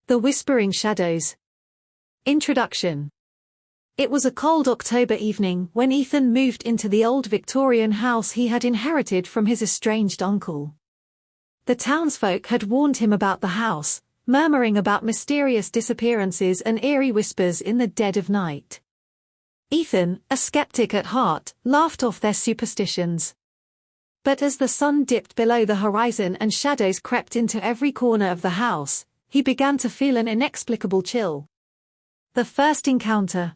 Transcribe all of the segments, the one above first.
The Whispering Shadows. Introduction. It was a cold October evening when Ethan moved into the old Victorian house he had inherited from his estranged uncle. The townsfolk had warned him about the house, murmuring about mysterious disappearances and eerie whispers in the dead of night. Ethan, a skeptic at heart, laughed off their superstitions. But as the sun dipped below the horizon and shadows crept into every corner of the house, he began to feel an inexplicable chill. The first encounter.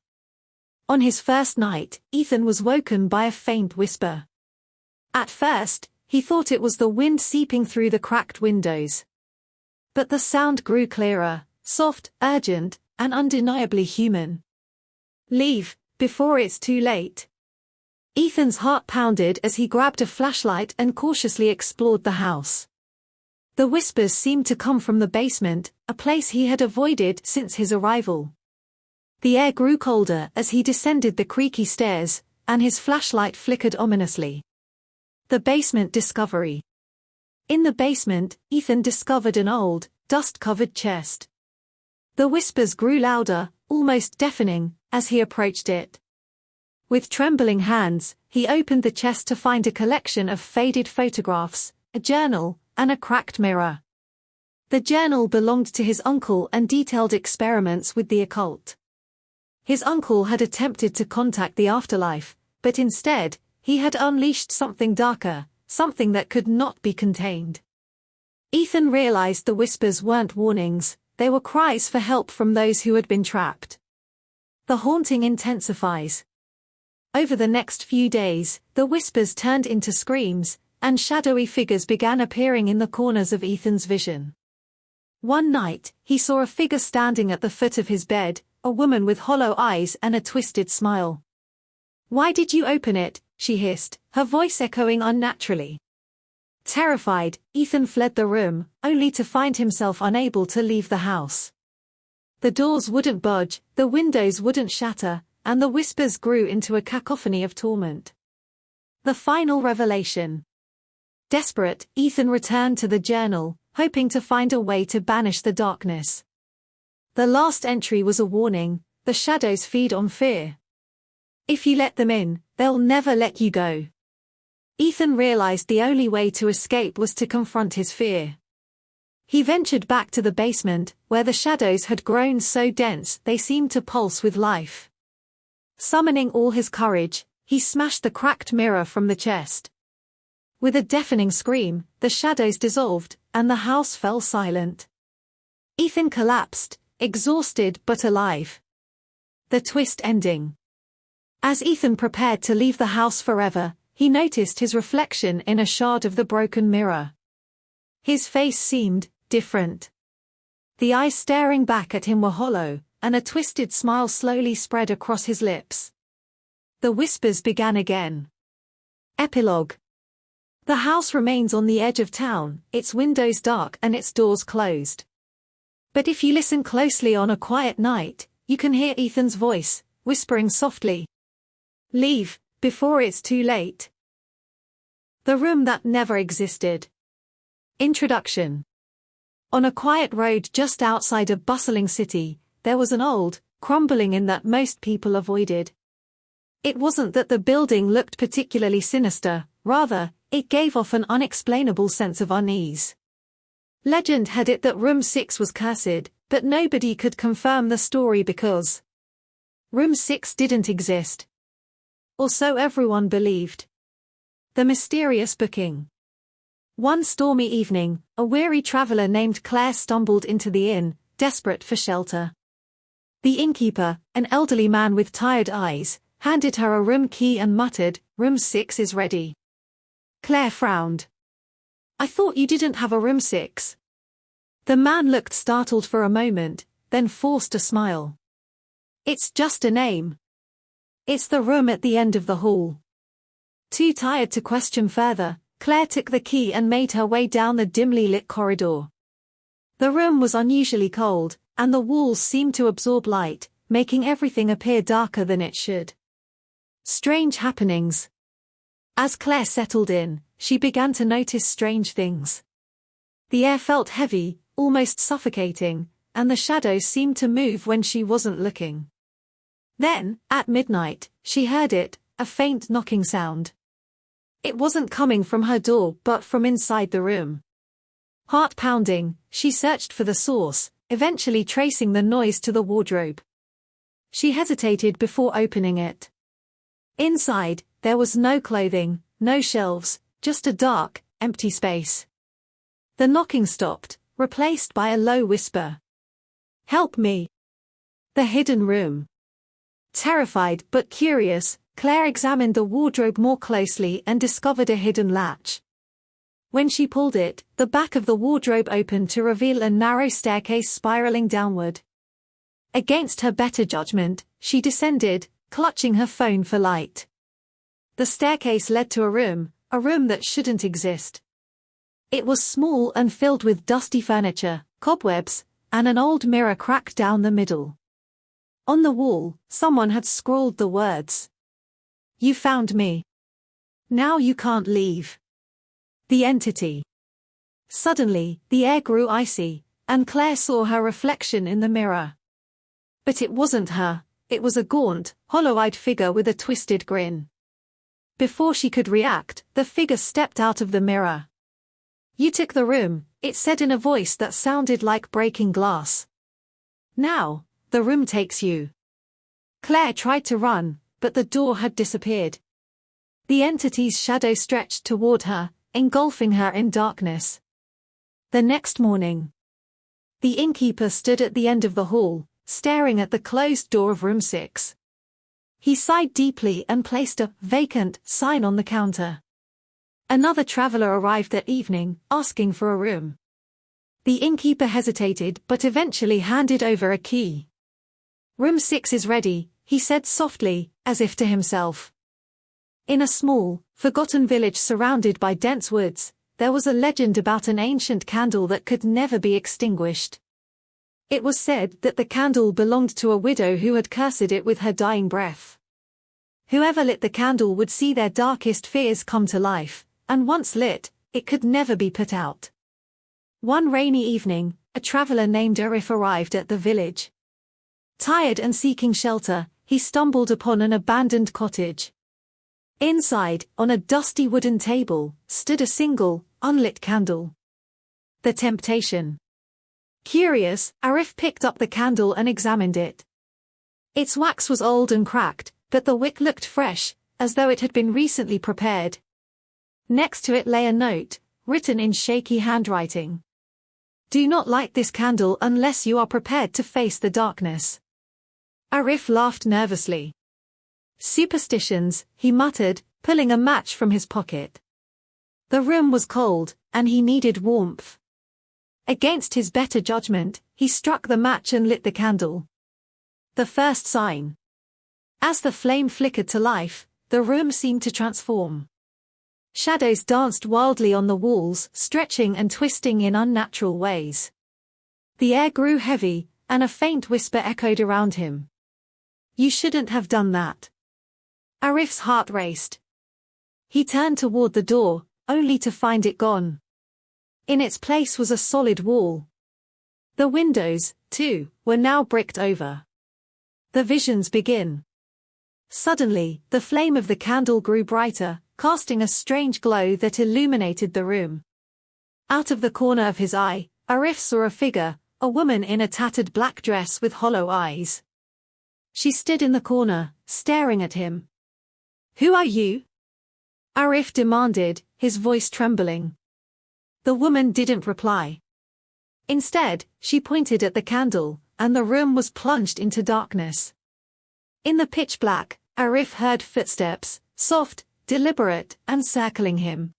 On his first night, Ethan was woken by a faint whisper. At first, he thought it was the wind seeping through the cracked windows. But the sound grew clearer, soft, urgent, and undeniably human. "Leave, before it's too late." Ethan's heart pounded as he grabbed a flashlight and cautiously explored the house. The whispers seemed to come from the basement, a place he had avoided since his arrival. The air grew colder as he descended the creaky stairs, and his flashlight flickered ominously. The basement discovery. In the basement, Ethan discovered an old, dust-covered chest. The whispers grew louder, almost deafening, as he approached it. With trembling hands, he opened the chest to find a collection of faded photographs, a journal, and a cracked mirror. The journal belonged to his uncle and detailed experiments with the occult. His uncle had attempted to contact the afterlife, but instead, he had unleashed something darker, something that could not be contained. Ethan realized the whispers weren't warnings, they were cries for help from those who had been trapped. The haunting intensifies. Over the next few days, the whispers turned into screams, and shadowy figures began appearing in the corners of Ethan's vision. One night, he saw a figure standing at the foot of his bed, a woman with hollow eyes and a twisted smile. "Why did you open it?" she hissed, her voice echoing unnaturally. Terrified, Ethan fled the room, only to find himself unable to leave the house. The doors wouldn't budge, the windows wouldn't shatter, and the whispers grew into a cacophony of torment. The final revelation. Desperate, Ethan returned to the journal, hoping to find a way to banish the darkness. The last entry was a warning: the shadows feed on fear. If you let them in, they'll never let you go. Ethan realized the only way to escape was to confront his fear. He ventured back to the basement, where the shadows had grown so dense they seemed to pulse with life. Summoning all his courage, he smashed the cracked mirror from the chest. With a deafening scream, the shadows dissolved, and the house fell silent. Ethan collapsed, exhausted but alive. The twist ending. As Ethan prepared to leave the house forever, he noticed his reflection in a shard of the broken mirror. His face seemed different. The eyes staring back at him were hollow, and a twisted smile slowly spread across his lips. The whispers began again. Epilogue. The house remains on the edge of town, its windows dark and its doors closed. But if you listen closely on a quiet night, you can hear Ethan's voice, whispering softly. "Leave, before it's too late." The room that never existed. Introduction. On a quiet road just outside a bustling city, there was an old, crumbling inn that most people avoided. It wasn't that the building looked particularly sinister, rather, it gave off an unexplainable sense of unease. Legend had it that Room 6 was cursed, but nobody could confirm the story because Room 6 didn't exist. Or so everyone believed. The mysterious booking. One stormy evening, a weary traveler named Claire stumbled into the inn, desperate for shelter. The innkeeper, an elderly man with tired eyes, handed her a room key and muttered, "Room 6 is ready." Claire frowned. "I thought you didn't have a room 6. The man looked startled for a moment, then forced a smile. "It's just a name. It's the room at the end of the hall." Too tired to question further, Claire took the key and made her way down the dimly lit corridor. The room was unusually cold, and the walls seemed to absorb light, making everything appear darker than it should. Strange happenings. As Claire settled in, she began to notice strange things. The air felt heavy, almost suffocating, and the shadows seemed to move when she wasn't looking. Then, at midnight, she heard it, a faint knocking sound. It wasn't coming from her door but from inside the room. Heart pounding, she searched for the source, eventually tracing the noise to the wardrobe. She hesitated before opening it. Inside, there was no clothing, no shelves, just a dark, empty space. The knocking stopped, replaced by a low whisper. "Help me." The hidden room. Terrified but curious, Claire examined the wardrobe more closely and discovered a hidden latch. When she pulled it, the back of the wardrobe opened to reveal a narrow staircase spiraling downward. Against her better judgment, she descended, clutching her phone for light. The staircase led to a room that shouldn't exist. It was small and filled with dusty furniture, cobwebs, and an old mirror cracked down the middle. On the wall, someone had scrawled the words, "You found me. Now you can't leave." The entity. Suddenly, the air grew icy, and Claire saw her reflection in the mirror. But it wasn't her, it was a gaunt, hollow-eyed figure with a twisted grin. Before she could react, the figure stepped out of the mirror. "You took the room," it said in a voice that sounded like breaking glass. "Now, the room takes you." Claire tried to run, but the door had disappeared. The entity's shadow stretched toward her, engulfing her in darkness. The next morning, the innkeeper stood at the end of the hall, staring at the closed door of room 6. He sighed deeply and placed a "vacant" sign on the counter. Another traveler arrived that evening, asking for a room. The innkeeper hesitated but eventually handed over a key. "Room 6 is ready," he said softly, as if to himself. In a small, forgotten village surrounded by dense woods, there was a legend about an ancient candle that could never be extinguished. It was said that the candle belonged to a widow who had cursed it with her dying breath. Whoever lit the candle would see their darkest fears come to life, and once lit, it could never be put out. One rainy evening, a traveler named Eerie arrived at the village. Tired and seeking shelter, he stumbled upon an abandoned cottage. Inside, on a dusty wooden table, stood a single, unlit candle. The temptation. Curious, Arif picked up the candle and examined it. Its wax was old and cracked, but the wick looked fresh, as though it had been recently prepared. Next to it lay a note, written in shaky handwriting. "Do not light this candle unless you are prepared to face the darkness." Arif laughed nervously. "Superstitions," he muttered, pulling a match from his pocket. The room was cold, and he needed warmth. Against his better judgment, he struck the match and lit the candle. The first sign. As the flame flickered to life, the room seemed to transform. Shadows danced wildly on the walls, stretching and twisting in unnatural ways. The air grew heavy, and a faint whisper echoed around him. "You shouldn't have done that." Arif's heart raced. He turned toward the door, only to find it gone. In its place was a solid wall. The windows, too, were now bricked over. The visions begin. Suddenly, the flame of the candle grew brighter, casting a strange glow that illuminated the room. Out of the corner of his eye, Arif saw a figure, a woman in a tattered black dress with hollow eyes. She stood in the corner, staring at him. "Who are you?" Arif demanded, his voice trembling. The woman didn't reply. Instead, she pointed at the candle, and the room was plunged into darkness. In the pitch black, Arif heard footsteps, soft, deliberate, and circling him.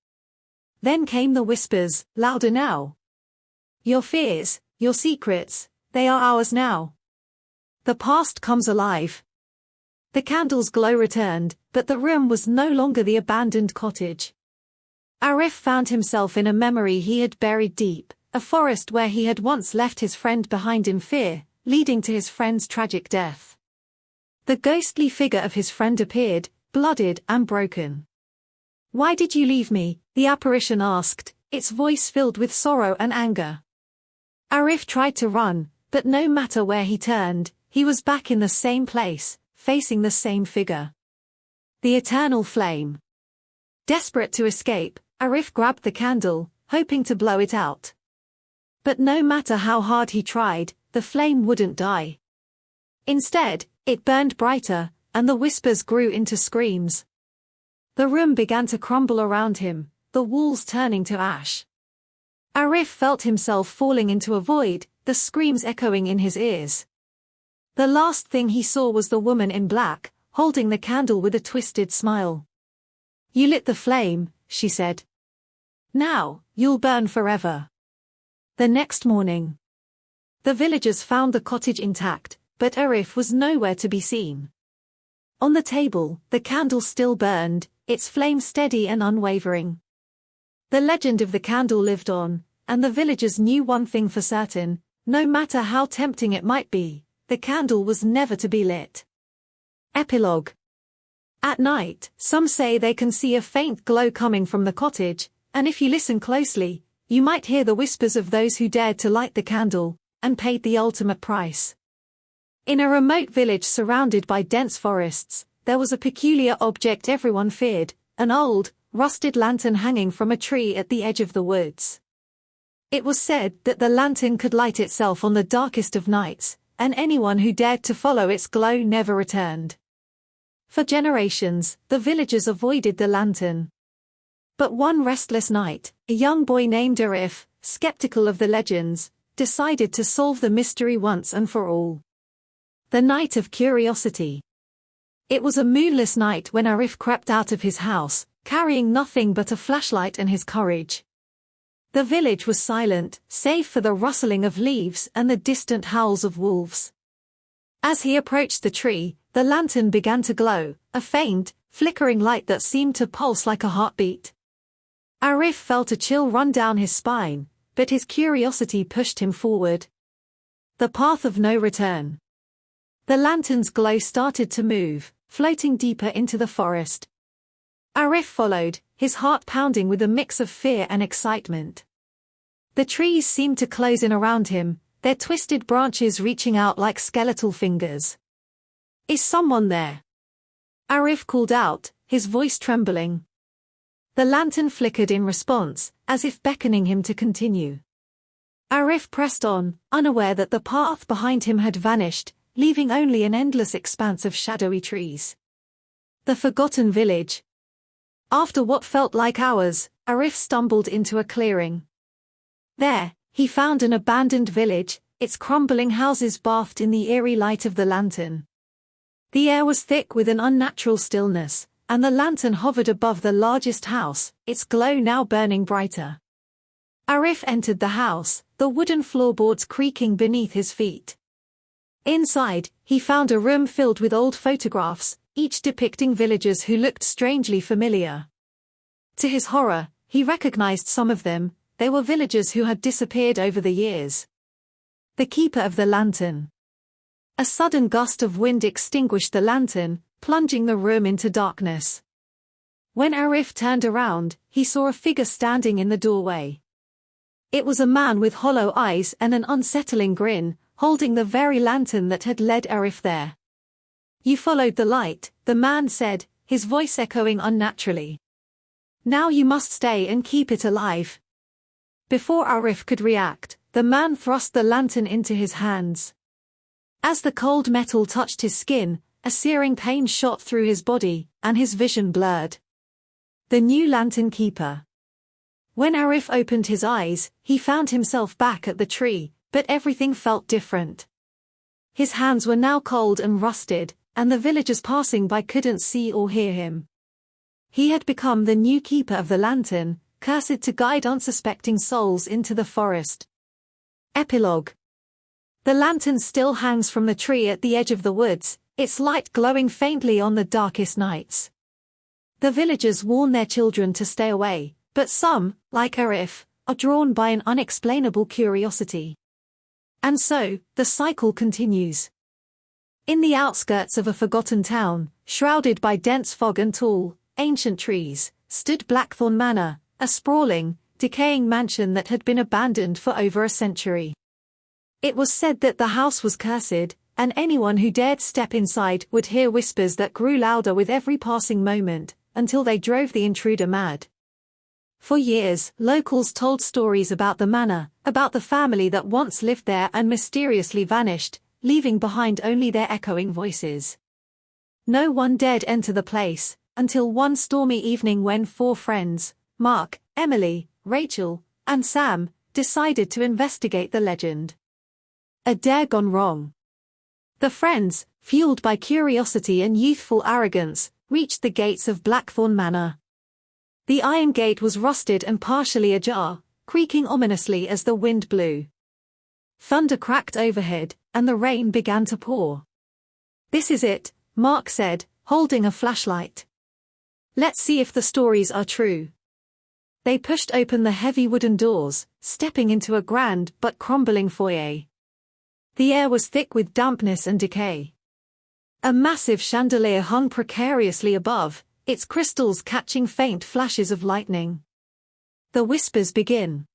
Then came the whispers, louder now. "Your fears, your secrets, they are ours now." The past comes alive. The candle's glow returned, but the room was no longer the abandoned cottage. Arif found himself in a memory he had buried deep, a forest where he had once left his friend behind in fear, leading to his friend's tragic death. The ghostly figure of his friend appeared, bloodied and broken. "Why did you leave me?" the apparition asked, its voice filled with sorrow and anger. Arif tried to run, But no matter where he turned, he was back in the same place, facing the same figure. The eternal flame. Desperate to escape, Arif grabbed the candle, hoping to blow it out. But no matter how hard he tried, the flame wouldn't die. Instead, it burned brighter, and the whispers grew into screams. The room began to crumble around him, the walls turning to ash. Arif felt himself falling into a void, the screams echoing in his ears. The last thing he saw was the woman in black, holding the candle with a twisted smile. "You lit the flame," she said. "Now, you'll burn forever." The next morning, the villagers found the cottage intact, but Arif was nowhere to be seen. On the table, the candle still burned, its flame steady and unwavering. The legend of the candle lived on, and the villagers knew one thing for certain: no matter how tempting it might be, the candle was never to be lit. Epilogue. At night, some say they can see a faint glow coming from the cottage, and if you listen closely, you might hear the whispers of those who dared to light the candle, and paid the ultimate price. In a remote village surrounded by dense forests, there was a peculiar object everyone feared, an old, rusted lantern hanging from a tree at the edge of the woods. It was said that the lantern could light itself on the darkest of nights, and anyone who dared to follow its glow never returned. For generations, the villagers avoided the lantern. But one restless night, a young boy named Arif, skeptical of the legends, decided to solve the mystery once and for all. The night of curiosity. It was a moonless night when Arif crept out of his house, carrying nothing but a flashlight and his courage. The village was silent, save for the rustling of leaves and the distant howls of wolves. As he approached the tree, the lantern began to glow, a faint, flickering light that seemed to pulse like a heartbeat. Arif felt a chill run down his spine, but his curiosity pushed him forward. The path of no return. The lantern's glow started to move, floating deeper into the forest. Arif followed, his heart pounding with a mix of fear and excitement. The trees seemed to close in around him, their twisted branches reaching out like skeletal fingers. "Is someone there?" Arif called out, his voice trembling. The lantern flickered in response, as if beckoning him to continue. Arif pressed on, unaware that the path behind him had vanished, leaving only an endless expanse of shadowy trees. The forgotten village. After what felt like hours, Arif stumbled into a clearing. There, he found an abandoned village, its crumbling houses bathed in the eerie light of the lantern. The air was thick with an unnatural stillness, and the lantern hovered above the largest house, its glow now burning brighter. Arif entered the house, the wooden floorboards creaking beneath his feet. Inside, he found a room filled with old photographs, each depicting villagers who looked strangely familiar. To his horror, he recognized some of them. They were villagers who had disappeared over the years. The keeper of the lantern. A sudden gust of wind extinguished the lantern, plunging the room into darkness. When Arif turned around, he saw a figure standing in the doorway. It was a man with hollow eyes and an unsettling grin, holding the very lantern that had led Arif there. "You followed the light," the man said, his voice echoing unnaturally. "Now you must stay and keep it alive." Before Arif could react, the man thrust the lantern into his hands. As the cold metal touched his skin, a searing pain shot through his body, and his vision blurred. The new lantern keeper. When Arif opened his eyes, he found himself back at the tree, but everything felt different. His hands were now cold and rusted, and the villagers passing by couldn't see or hear him. He had become the new keeper of the lantern, cursed to guide unsuspecting souls into the forest. Epilogue. The lantern still hangs from the tree at the edge of the woods, its light glowing faintly on the darkest nights. The villagers warn their children to stay away, but some, like Arif, are drawn by an unexplainable curiosity. And so, the cycle continues. In the outskirts of a forgotten town, shrouded by dense fog and tall, ancient trees, stood Blackthorn Manor, a sprawling, decaying mansion that had been abandoned for over a century. It was said that the house was cursed, and anyone who dared step inside would hear whispers that grew louder with every passing moment, until they drove the intruder mad. For years, locals told stories about the manor, about the family that once lived there and mysteriously vanished, leaving behind only their echoing voices. No one dared enter the place, until one stormy evening when 4 friends, Mark, Emily, Rachel, and Sam, decided to investigate the legend. A dare gone wrong. The friends, fueled by curiosity and youthful arrogance, reached the gates of Blackthorn Manor. The iron gate was rusted and partially ajar, creaking ominously as the wind blew. Thunder cracked overhead, and the rain began to pour. "This is it," Mark said, holding a flashlight. "Let's see if the stories are true." They pushed open the heavy wooden doors, stepping into a grand but crumbling foyer. The air was thick with dampness and decay. A massive chandelier hung precariously above, its crystals catching faint flashes of lightning. The whispers begin.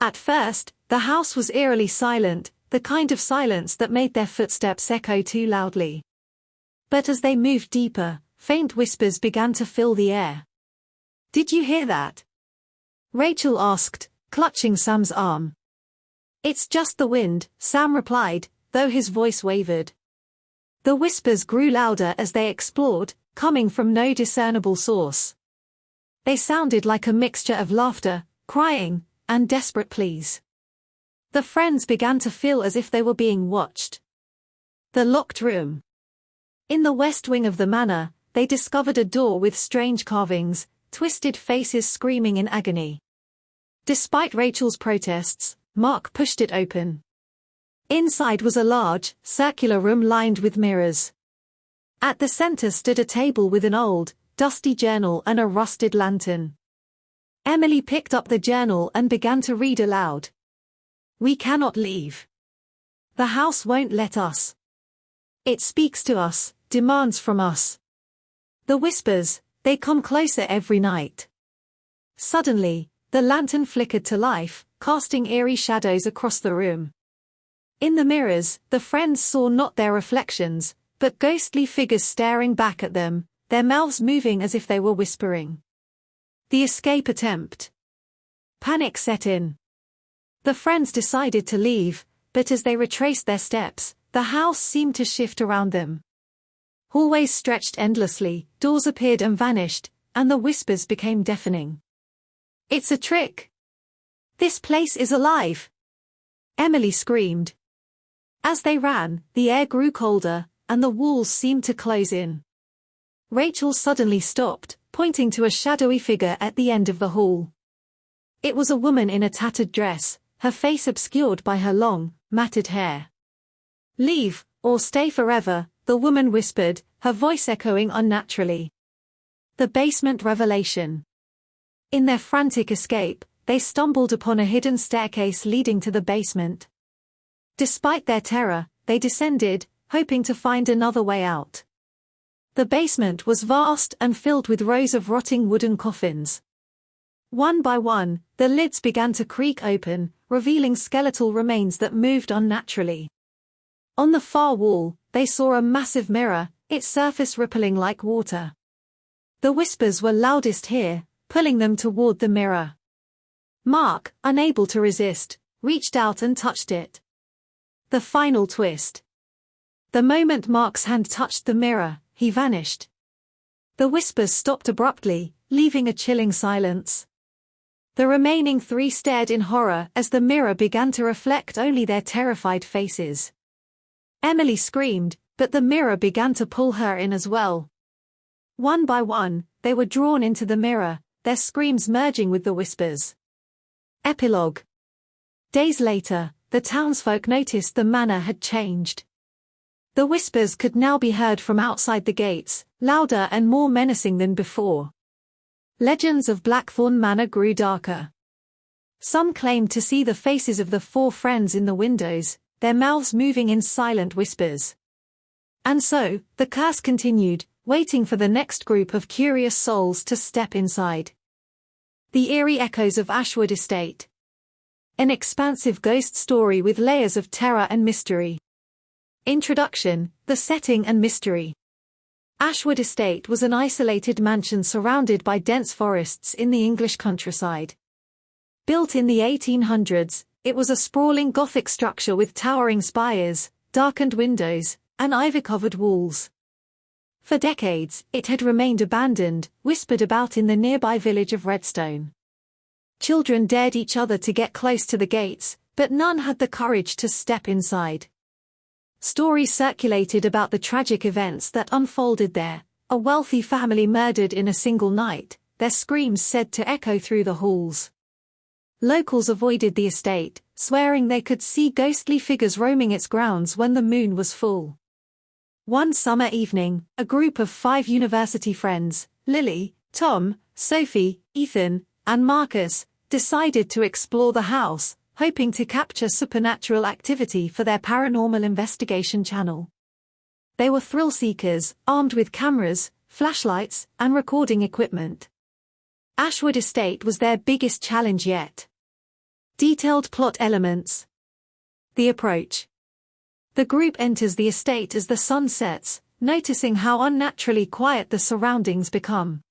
At first, the house was eerily silent, the kind of silence that made their footsteps echo too loudly. But as they moved deeper, faint whispers began to fill the air. "Did you hear that?" Rachel asked, clutching Sam's arm. "It's just the wind," Sam replied, though his voice wavered. The whispers grew louder as they explored, coming from no discernible source. They sounded like a mixture of laughter, crying, and desperate pleas. The friends began to feel as if they were being watched. The locked room. In the west wing of the manor, they discovered a door with strange carvings, twisted faces screaming in agony. Despite Rachel's protests, Mark pushed it open. Inside was a large, circular room lined with mirrors. At the center stood a table with an old, dusty journal and a rusted lantern. Emily picked up the journal and began to read aloud. "We cannot leave. The house won't let us. It speaks to us, demands from us. The whispers, they come closer every night." Suddenly, the lantern flickered to life, casting eerie shadows across the room. In the mirrors, the friends saw not their reflections, but ghostly figures staring back at them, their mouths moving as if they were whispering. The escape attempt. Panic set in. The friends decided to leave, but as they retraced their steps, the house seemed to shift around them. Hallways stretched endlessly, doors appeared and vanished, and the whispers became deafening. "It's a trick! This place is alive!" Emily screamed. As they ran, the air grew colder, and the walls seemed to close in. Rachel suddenly stopped, pointing to a shadowy figure at the end of the hall. It was a woman in a tattered dress, her face obscured by her long, matted hair. "Leave, or stay forever," the woman whispered, her voice echoing unnaturally. The basement revelation. In their frantic escape, they stumbled upon a hidden staircase leading to the basement. Despite their terror, they descended, hoping to find another way out. The basement was vast and filled with rows of rotting wooden coffins. One by one, the lids began to creak open, revealing skeletal remains that moved unnaturally. On the far wall, they saw a massive mirror, its surface rippling like water. The whispers were loudest here, pulling them toward the mirror. Mark, unable to resist, reached out and touched it. The final twist. The moment Mark's hand touched the mirror, he vanished. The whispers stopped abruptly, leaving a chilling silence. The remaining 3 stared in horror as the mirror began to reflect only their terrified faces. Emily screamed, but the mirror began to pull her in as well. One by one, they were drawn into the mirror, their screams merging with the whispers. Epilogue. Days later, the townsfolk noticed the manor had changed. The whispers could now be heard from outside the gates, louder and more menacing than before. Legends of Blackthorn Manor grew darker. Some claimed to see the faces of the 4 friends in the windows, their mouths moving in silent whispers. And so, the curse continued, waiting for the next group of curious souls to step inside. The eerie echoes of Ashwood Estate. An expansive ghost story with layers of terror and mystery. Introduction, the setting and mystery. Ashwood Estate was an isolated mansion surrounded by dense forests in the English countryside. Built in the 1800s, it was a sprawling Gothic structure with towering spires, darkened windows, and ivy-covered walls. For decades, it had remained abandoned, whispered about in the nearby village of Redstone. Children dared each other to get close to the gates, but none had the courage to step inside. Stories circulated about the tragic events that unfolded there, a wealthy family murdered in a single night, their screams said to echo through the halls. Locals avoided the estate, swearing they could see ghostly figures roaming its grounds when the moon was full. One summer evening, a group of 5 university friends, Lily, Tom, Sophie, Ethan, and Marcus, decided to explore the house, hoping to capture supernatural activity for their paranormal investigation channel. They were thrill seekers, armed with cameras, flashlights, and recording equipment. Ashwood Estate was their biggest challenge yet. Detailed plot elements. The approach. The group enters the estate as the sun sets, noticing how unnaturally quiet the surroundings become.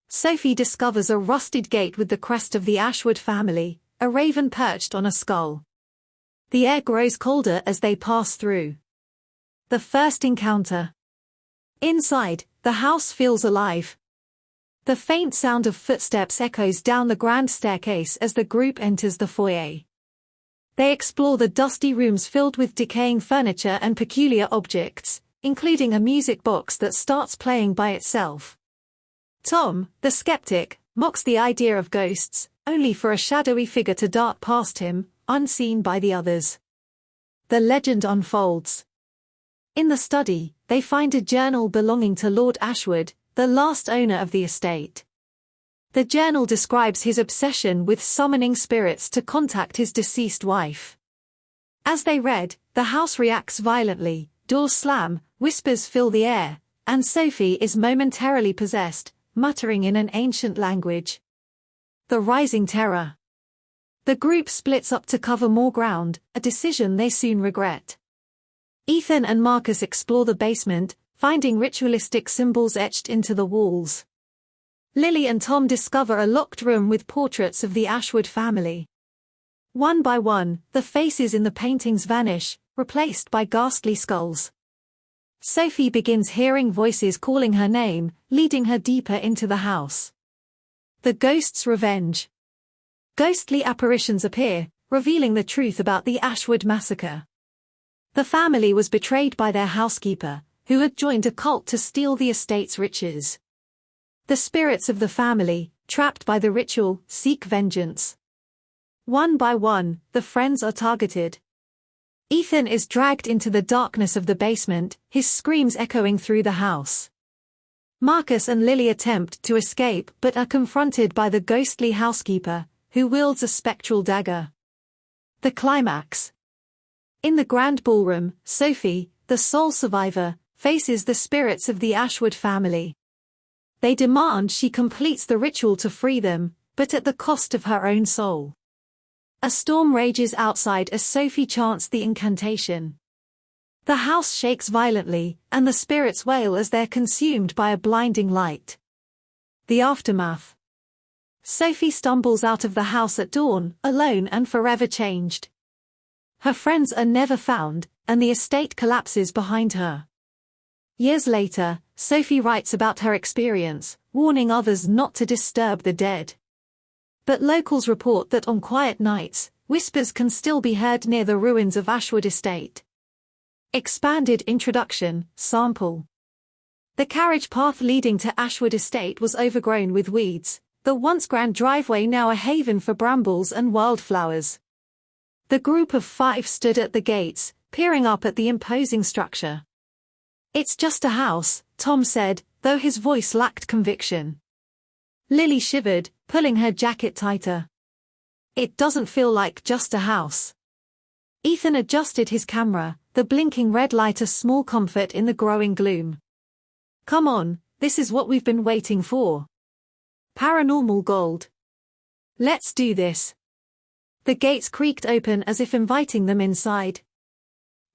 Sophie discovers a rusted gate with the crest of the Ashwood family, a raven perched on a skull. The air grows colder as they pass through. The first encounter. Inside, the house feels alive. The faint sound of footsteps echoes down the grand staircase as the group enters the foyer. They explore the dusty rooms filled with decaying furniture and peculiar objects, including a music box that starts playing by itself. Tom, the skeptic, mocks the idea of ghosts, only for a shadowy figure to dart past him, unseen by the others. The legend unfolds. In the study, they find a journal belonging to Lord Ashwood, the last owner of the estate. The journal describes his obsession with summoning spirits to contact his deceased wife. As they read, the house reacts violently, doors slam, whispers fill the air, and Sophie is momentarily possessed, muttering in an ancient language. The rising terror. The group splits up to cover more ground, a decision they soon regret. Ethan and Marcus explore the basement, finding ritualistic symbols etched into the walls. Lily and Tom discover a locked room with portraits of the Ashwood family. One by one, the faces in the paintings vanish, replaced by ghastly skulls. Sophie begins hearing voices calling her name, leading her deeper into the house. The ghost's revenge. Ghostly apparitions appear, revealing the truth about the Ashwood massacre. The family was betrayed by their housekeeper, who had joined a cult to steal the estate's riches. The spirits of the family, trapped by the ritual, seek vengeance. One by one, the friends are targeted. Ethan is dragged into the darkness of the basement, his screams echoing through the house. Marcus and Lily attempt to escape but are confronted by the ghostly housekeeper, who wields a spectral dagger. The climax. In the grand ballroom, Sophie, the sole survivor, faces the spirits of the Ashwood family. They demand she completes the ritual to free them, but at the cost of her own soul. A storm rages outside as Sophie chants the incantation. The house shakes violently, and the spirits wail as they're consumed by a blinding light. The aftermath. Sophie stumbles out of the house at dawn, alone and forever changed. Her friends are never found, and the estate collapses behind her. Years later, Sophie writes about her experience, warning others not to disturb the dead. But locals report that on quiet nights, whispers can still be heard near the ruins of Ashwood Estate. Expanded introduction, sample. The carriage path leading to Ashwood Estate was overgrown with weeds, the once grand driveway now a haven for brambles and wildflowers. The group of 5 stood at the gates, peering up at the imposing structure. "It's just a house," Tom said, though his voice lacked conviction. Lily shivered, pulling her jacket tighter. "It doesn't feel like just a house." Ethan adjusted his camera, the blinking red light a small comfort in the growing gloom. "Come on, this is what we've been waiting for. Paranormal gold. Let's do this." The gates creaked open as if inviting them inside.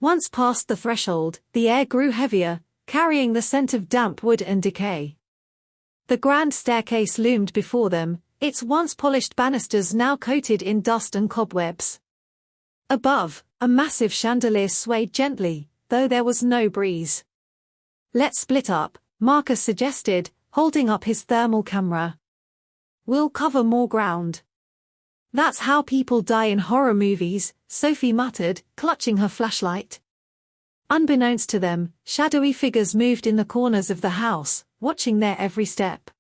Once past the threshold, the air grew heavier, carrying the scent of damp wood and decay. The grand staircase loomed before them, its once polished banisters now coated in dust and cobwebs. Above, a massive chandelier swayed gently, though there was no breeze. "Let's split up," Marcus suggested, holding up his thermal camera. "We'll cover more ground." "That's how people die in horror movies," Sophie muttered, clutching her flashlight. Unbeknownst to them, shadowy figures moved in the corners of the house, watching their every step.